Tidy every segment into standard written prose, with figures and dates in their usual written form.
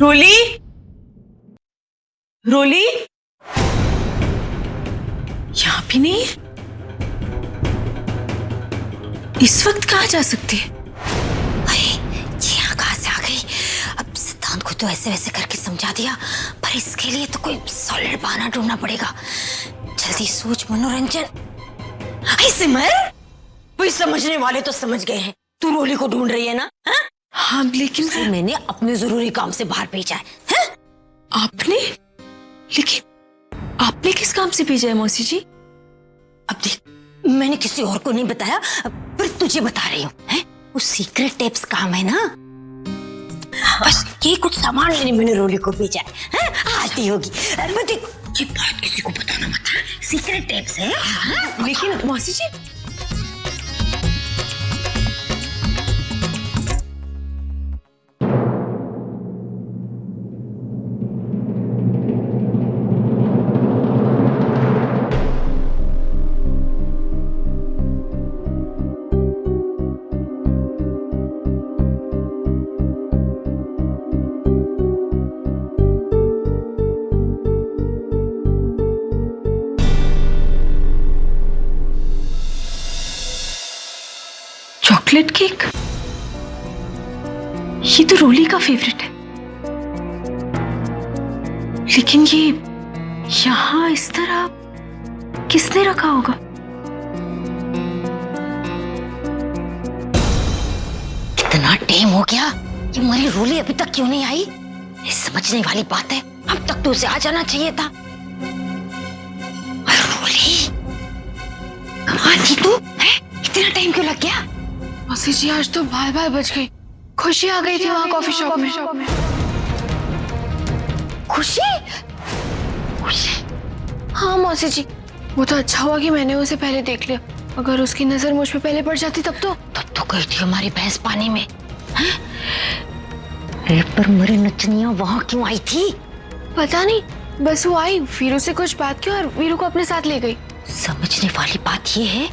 रोली, रोली यहाँ भी नहीं है। इस वक्त कहाँ जा सकती है? ये यहाँ कहाँ से आ गई? अब सिद्धांत को तो ऐसे वैसे करके समझा दिया, पर इसके लिए तो कोई सॉलिड बहाना ढूंढना पड़ेगा। जल्दी सोच मनोरंजन। सिमर, कोई समझने वाले तो समझ गए हैं, तू रोली को ढूंढ रही है ना? हाँ, लेकिन मैंने अपने जरूरी काम से बाहर भेजा है। आपने? लेकिन आपने किस काम से भेजा है मौसी जी? अब देख, मैंने किसी और को नहीं बताया, पर तुझे बता रही हूँ। वो सीक्रेट टेप्स काम है ना, बस ये कुछ सामान लेने मैंने रोली को भेजा है। आती होगी। अरे देख, ये बात किसी को बताना मत, सीक्रेट टेप्स है। लेकिन मौसी जी, चॉकलेट केक, ये तो रोली का फेवरेट है। लेकिन ये यहाँ इस तरह किसने रखा होगा? कितना टाइम हो गया, ये हमारी रोली अभी तक क्यों नहीं आई? ये समझने वाली बात है, अब तक तो उसे आ जाना चाहिए था। रोली, कहाँ थी तू? इतना टाइम क्यों लग गया? मौसी जी, आज तो बाय बाय बज गई। खुशी आ गई थी वहाँ कॉफी शॉप में। खुशी? खुशी? हाँ मौसी जी, वो तो अच्छा हुआ कि मैंने उसे पहले देख लिया। अगर उसकी नजर मुझ पे पहले पड़ जाती तब तो गई थी हमारी भैंस पानी में। पर मेरी नचनिया वहाँ क्यों आई थी? पता नहीं, बस वो आई, वीरू से कुछ बात की और वीरू को अपने साथ ले गई। समझने वाली बात ये है,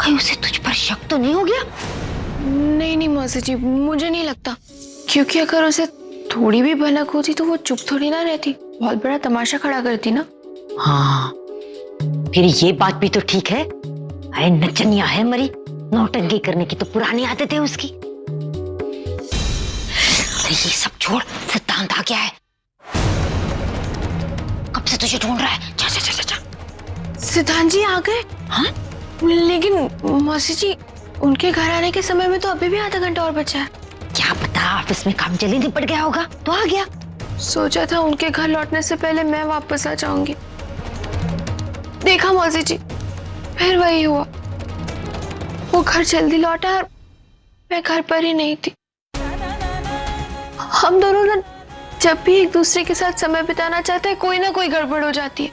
कहीं उसे तुझ पर शक तो नहीं हो गया? नहीं मौसी जी, मुझे नहीं लगता, क्योंकि अगर उसे थोड़ी भी भनक होती तो वो चुप थोड़ी ना रहती, बहुत बड़ा तमाशा खड़ा करती ना। हाँ, फिर ये बात भी तो ठीक है। अरे नचनिया है मरी, नौटंकी करने की तो पुरानी आदत है उसकी। अरे ये सब छोड़, सिद्धांत आ गया है, कब से तुझे ढूंढ रहा है। जा जा जा जा। सिद्धांत जी आ गए? हाँ, लेकिन मौसी जी, उनके घर आने के समय में तो अभी भी आधा घंटा और बचा है। क्या पता ऑफिस में काम जल्दी निपट गया होगा तो आ गया। सोचा था उनके घर लौटने से पहले मैं वापस आ जाऊंगी, देखा मौसी जी, फिर वही हुआ। वो घर जल्दी लौटा और मैं घर पर ही नहीं थी। हम दोनों ना जब भी एक दूसरे के साथ समय बिताना चाहते हैं, कोई ना कोई गड़बड़ हो जाती है।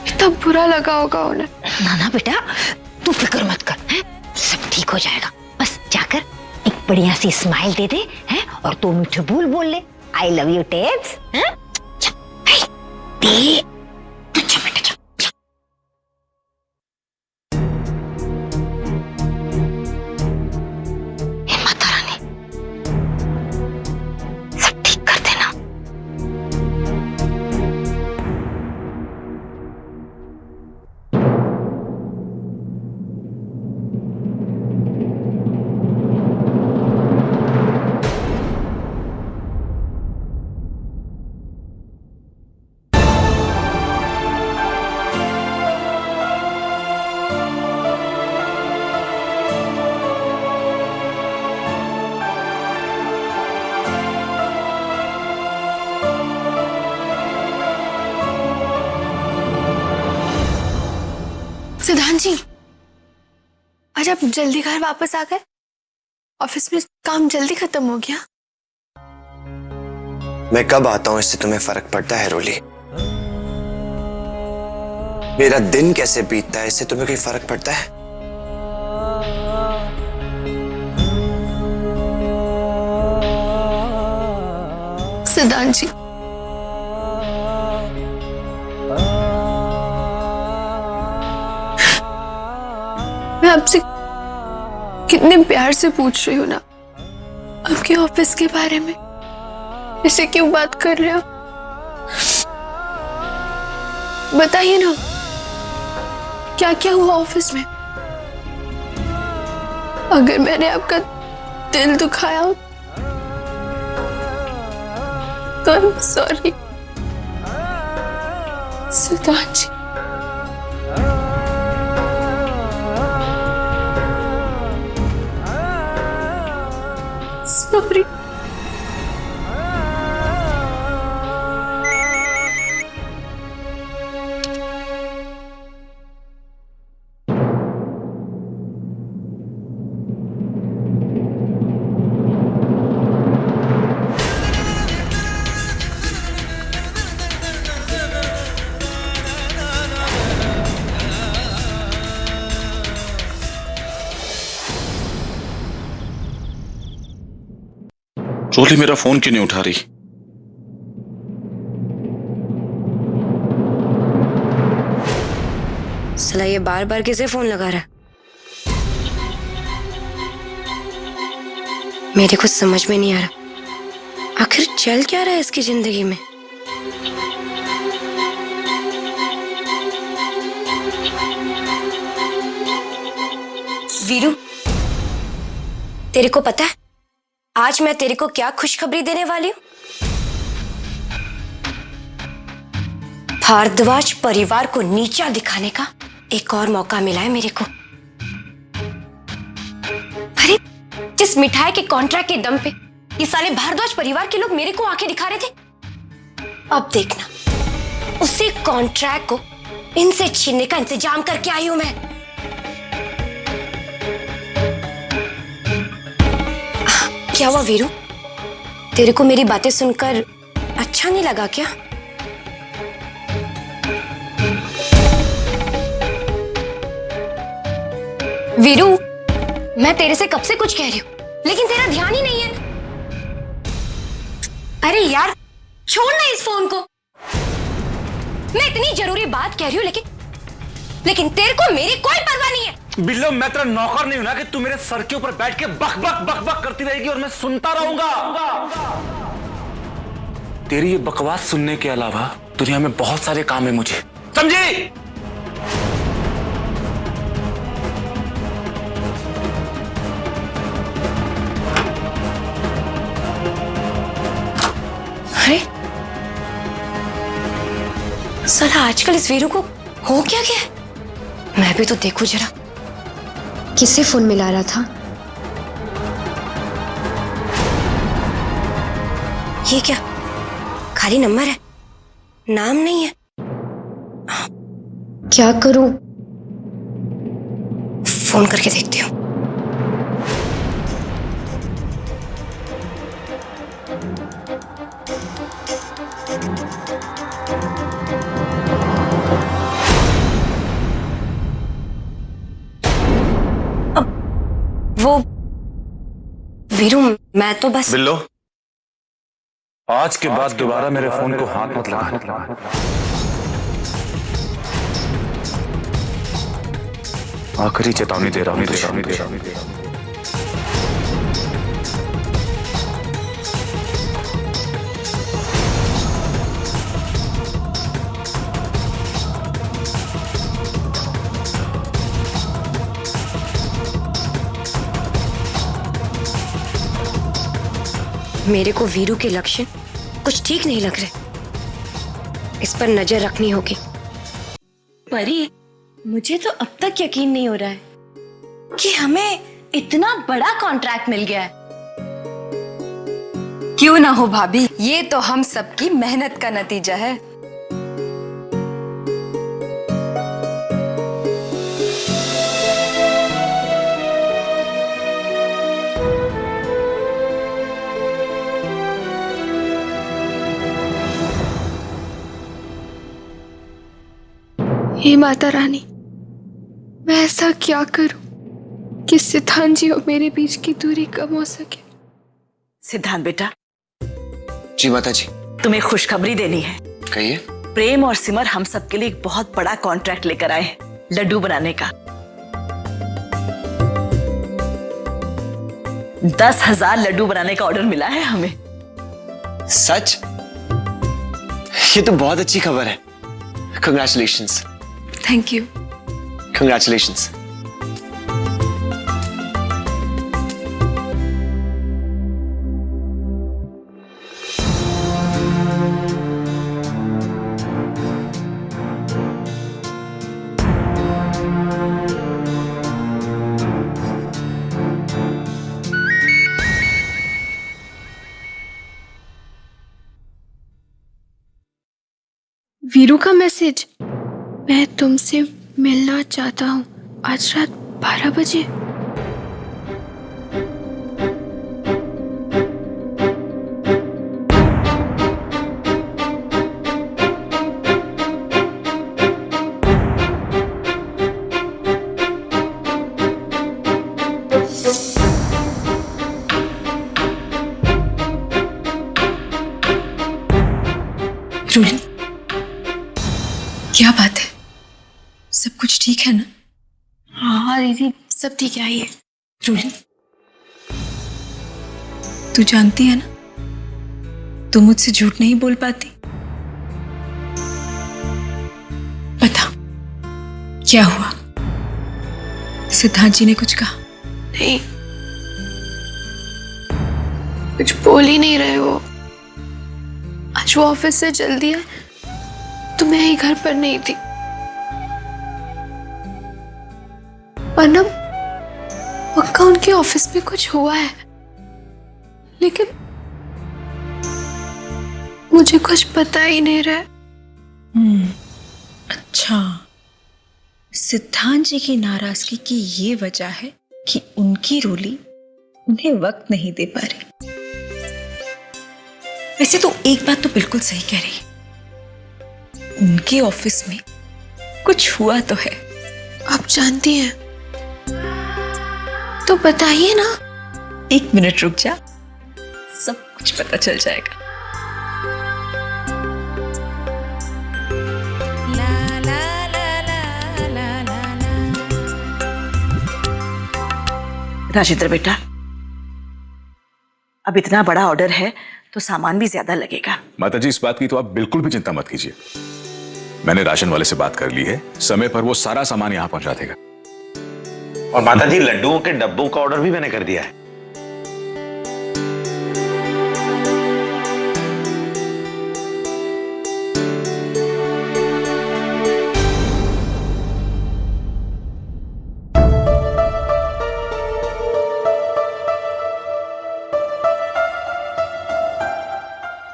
इतना बुरा लगा होगा उन्हें। ना बेटा, तू फिक्र मत कर, है? सब ठीक हो जाएगा। बस जाकर एक बढ़िया सी स्माइल दे दे, है? और 2 मीठे बोल ले, आई लव यू टेप्स। दे। सिद्धांत जी, आज आप जल्दी घर वापस आ गए? ऑफिस में काम जल्दी खत्म हो गया? मैं कब आता हूं इससे तुम्हें फर्क पड़ता है रोली? मेरा दिन कैसे बीतता है इससे तुम्हें कोई फर्क पड़ता है? सिद्धांत जी, मैं आपसे कितने प्यार से पूछ रही हूँ ना आपके ऑफिस के बारे में, ऐसे क्यों बात कर रहे हो? बताइए ना, क्या क्या हुआ ऑफिस में? अगर मैंने आपका दिल दुखाया हो तो आई एम सॉरी सिद्धांत जी। सॉरी। रोली मेरा फोन क्यों नहीं उठा रही? साला ये बार बार किसे फोन लगा रहा है? मेरे कुछ समझ में नहीं आ रहा, आखिर चल क्या रहा है इसकी जिंदगी में? वीरू, तेरे को पता है आज मैं तेरे को क्या खुशखबरी देने वाली हूँ? भारद्वाज परिवार को नीचा दिखाने का एक और मौका मिला है मेरे को। अरे जिस मिठाई के कॉन्ट्रैक्ट के दम पे ये साले भारद्वाज परिवार के लोग मेरे को आंखें दिखा रहे थे, अब देखना उसी कॉन्ट्रैक्ट को इनसे छीनने का इंतजाम करके आई हूं मैं। क्या हुआ वीरू, तेरे को मेरी बातें सुनकर अच्छा नहीं लगा क्या? वीरू, मैं तेरे से कब से कुछ कह रही हूं, लेकिन तेरा ध्यान ही नहीं है। अरे यार छोड़ ना इस फोन को, मैं इतनी जरूरी बात कह रही हूं लेकिन तेरे को मेरी कोई परवाह नहीं है। बिल्लो, मैं तेरा नौकर नहीं हूं ना कि तू मेरे सर के ऊपर बैठ के बक बक बक बक करती रहेगी और मैं सुनता रहूंगा। तेरी ये बकवास सुनने के अलावा दुनिया में बहुत सारे काम है मुझे, समझी? अरे साला आजकल इस वीरू को हो क्या गया? मैं भी तो देखूं जरा, किसे फोन मिला रहा था? ये क्या खाली नंबर है, नाम नहीं है? क्या करूं? फोन करके देखती हूँ। वो वीरू, मैं तो बस। बिल्लो, आज के बाद दोबारा मेरे फोन को हाथ मत लगा। आखिरी चेतावनी दे रहा हूं। मेरे को वीरू के लक्षण कुछ ठीक नहीं लग रहे, इस पर नजर रखनी होगी। परी, मुझे तो अब तक यकीन नहीं हो रहा है कि हमें इतना बड़ा कॉन्ट्रैक्ट मिल गया है। क्यों ना हो भाभी, ये तो हम सबकी मेहनत का नतीजा है। हे माता रानी, मैं ऐसा क्या करूं कि सिद्धांत जी और मेरे बीच की दूरी कम हो सके? सिद्धांत बेटा, जी माता जी। तुम्हें खुशखबरी देनी है। कहिए। प्रेम और सिमर हम सबके लिए एक बहुत बड़ा कॉन्ट्रैक्ट लेकर आए हैं, लड्डू बनाने का। 10,000 लड्डू बनाने का ऑर्डर मिला है हमें। सच? ये तो बहुत अच्छी खबर है। Congratulations. Thank you. Congratulations. Veeru का मैसेज। मैं तुमसे मिलना चाहता हूँ आज रात 12 बजे। रूली, क्या बात है? सब कुछ ठीक है ना? हाँ दीदी, सब ठीक है। आइए। रूली, तू जानती है ना, तू मुझसे झूठ नहीं बोल पाती। बता, क्या हुआ? सिद्धांत जी ने कुछ कहा? नहीं, कुछ बोल ही नहीं रहे वो। आज वो ऑफिस से जल्दी आए तो मैं ही घर पर नहीं थी। वरना पक्का उनके ऑफिस में कुछ हुआ है, लेकिन मुझे कुछ पता ही नहीं रहा। अच्छा, सिद्धांत जी की नाराजगी की ये वजह है कि उनकी रूली उन्हें वक्त नहीं दे पा रही। वैसे तो एक बात तो बिल्कुल सही कह रही है, उनके ऑफिस में कुछ हुआ तो है। आप जानती हैं तो बताइए ना। 1 मिनट रुक जा, सब कुछ पता चल जाएगा। राजेंद्र बेटा, अब इतना बड़ा ऑर्डर है तो सामान भी ज्यादा लगेगा। माताजी, इस बात की तो आप बिल्कुल भी चिंता मत कीजिए। मैंने राशन वाले से बात कर ली है, समय पर वो सारा सामान यहां पहुंचा देगा। और माताजी, लड्डुओं के डब्बों का ऑर्डर भी मैंने कर दिया है।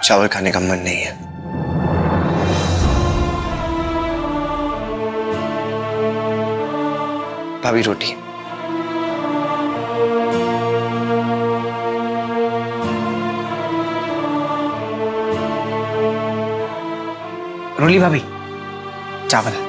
चावल खाने का मन नहीं है। भाभी, रोटी। रूली भाभी, चावल।